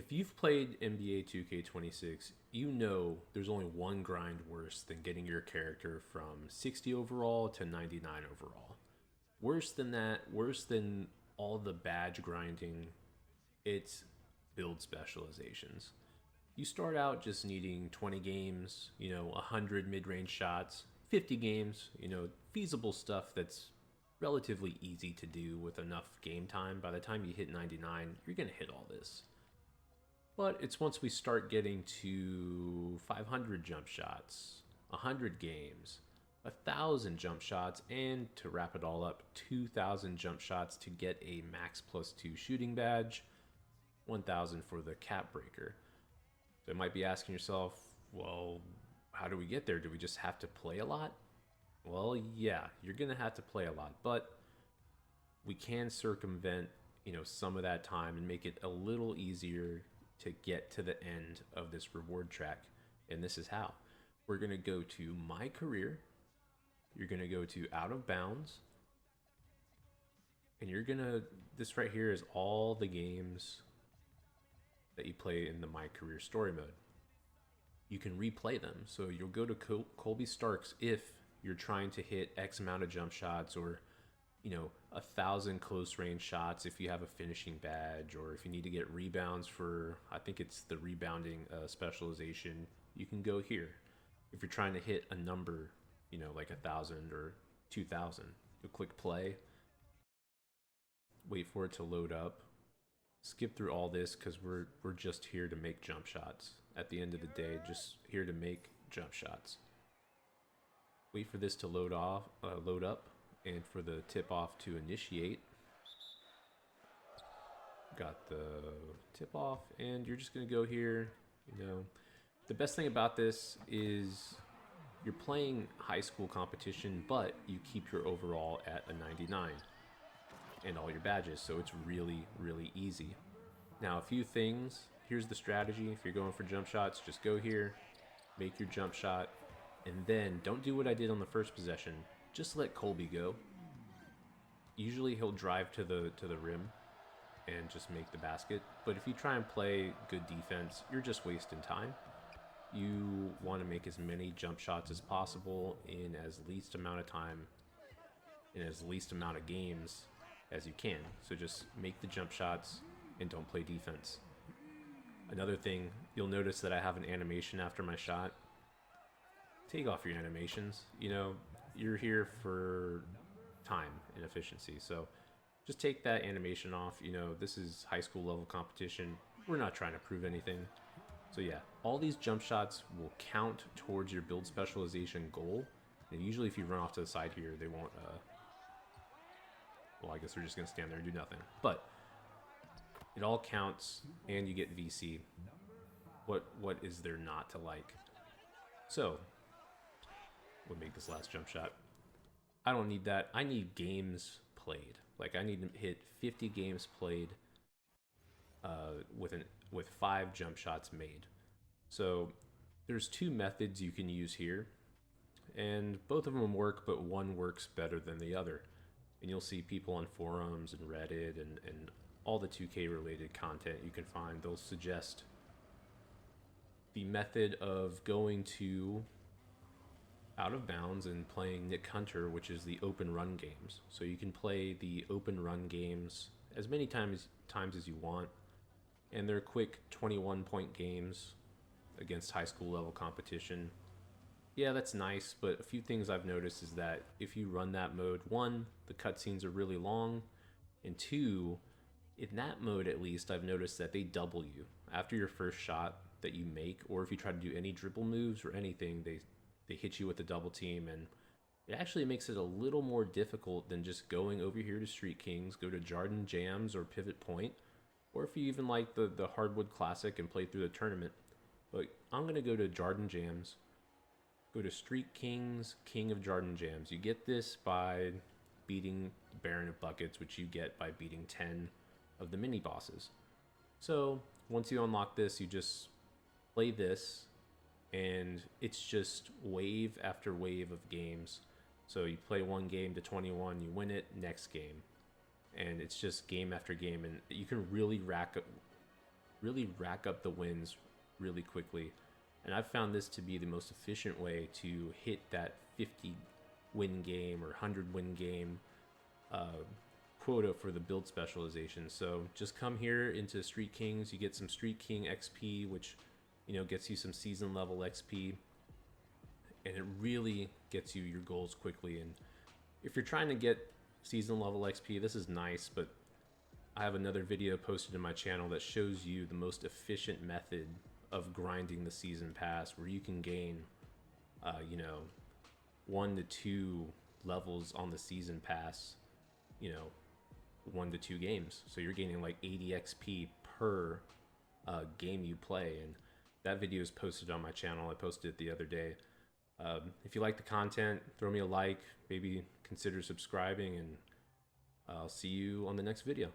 If you've played NBA 2K26, you know there's only one grind worse than getting your character from 60 overall to 99 overall. Worse than that, worse than all the badge grinding, it's build specializations. You start out just needing 20 games, 100 mid range shots, 50 games, feasible stuff that's relatively easy to do with enough game time. By the time you hit 99, you're going to hit all this. But it's once we start getting to 500 jump shots, 100 games, 1,000 jump shots, and to wrap it all up, 2,000 jump shots to get a max +2 shooting badge, 1,000 for the cap breaker. So you might be asking yourself, well, how do we get there? Do we just have to play a lot? Well, yeah, you're going to have to play a lot, but we can circumvent, some of that time and make it a little easier to get to the end of this reward track. And this is how. We're going to go to My Career. You're going to go to Out of Bounds. And this right here is all the games that you play in the My Career story mode. You can replay them. So you'll go to Colby Starks if you're trying to hit X amount of jump shots, or 1,000 close range shots if you have a finishing badge, or if you need to get rebounds for, I think it's the rebounding specialization, you can go here. If you're trying to hit a number, like 1,000 or 2,000, you'll click play, wait for it to load up, skip through all this because we're just here to make jump shots. At the end of the day, just here to make jump shots. Wait for this to load up, and for the tip off to initiate. Got the tip off, and you're just gonna go here. The best thing about this is you're playing high school competition, but you keep your overall at a 99 and all your badges, so it's really, really easy. Now, a few things. Here's the strategy. If you're going for jump shots, just go here, make your jump shot, and then don't do what I did on the first possession. Just let Colby go. Usually he'll drive to the rim and just make the basket. But if you try and play good defense, you're just wasting time. You want to make as many jump shots as possible in as least amount of time, in as least amount of games as you can. So just make the jump shots and don't play defense. Another thing, you'll notice that I have an animation after my shot. Take off your animations. You're here for time and efficiency. So just take that animation off. This is high school level competition. We're not trying to prove anything. So yeah, all these jump shots will count towards your build specialization goal. And usually if you run off to the side here, they won't, well, I guess they're just going to stand there and do nothing. But it all counts, and you get VC. What is there not to like? So we'll make this last jump shot. I don't need that. I need games played. Like, I need to hit 50 games played with 5 jump shots made. So there's 2 methods you can use here, and both of them work, but one works better than the other. And you'll see people on forums and Reddit and all the 2K related content you can find. They'll suggest the method of going to Out of Bounds and playing Nick Hunter, which is the open run games. So you can play the open run games as many times as you want, and they're quick 21-point games against high school level competition. Yeah, that's nice, but a few things I've noticed is that if you run that mode, 1, the cutscenes are really long, and 2, in that mode at least, I've noticed that they double you after your first shot that you make, or if you try to do any dribble moves or anything, they hit you with a double team, and it actually makes it a little more difficult than just going over here to Street Kings, go to Jarden Jams or Pivot Point, or if you even like the Hardwood Classic and play through the tournament. But I'm going to go to Jarden Jams, go to Street Kings, King of Jarden Jams. You get this by beating Baron of Buckets, which you get by beating 10 of the mini bosses. So once you unlock this, you just play this, and it's just wave after wave of games. So you play one game to 21, you win it, next game, and it's just game after game, and you can really rack up really rack up the wins really quickly. And I've found this to be the most efficient way to hit that 50 win game or 100 win game uh, quota for the build specialization. So just come here into Street Kings, you get some Street King XP, which gets you some season level XP, and it really gets you your goals quickly. And if you're trying to get season level XP, this is nice, but I have another video posted in my channel that shows you the most efficient method of grinding the season pass, where you can gain, 1 to 2 levels on the season pass, 1 to 2 games. So you're gaining like 80 XP per game you play. And that video is posted on my channel. I posted it the other day. If you like the content, throw me a like, maybe consider subscribing, and I'll see you on the next video.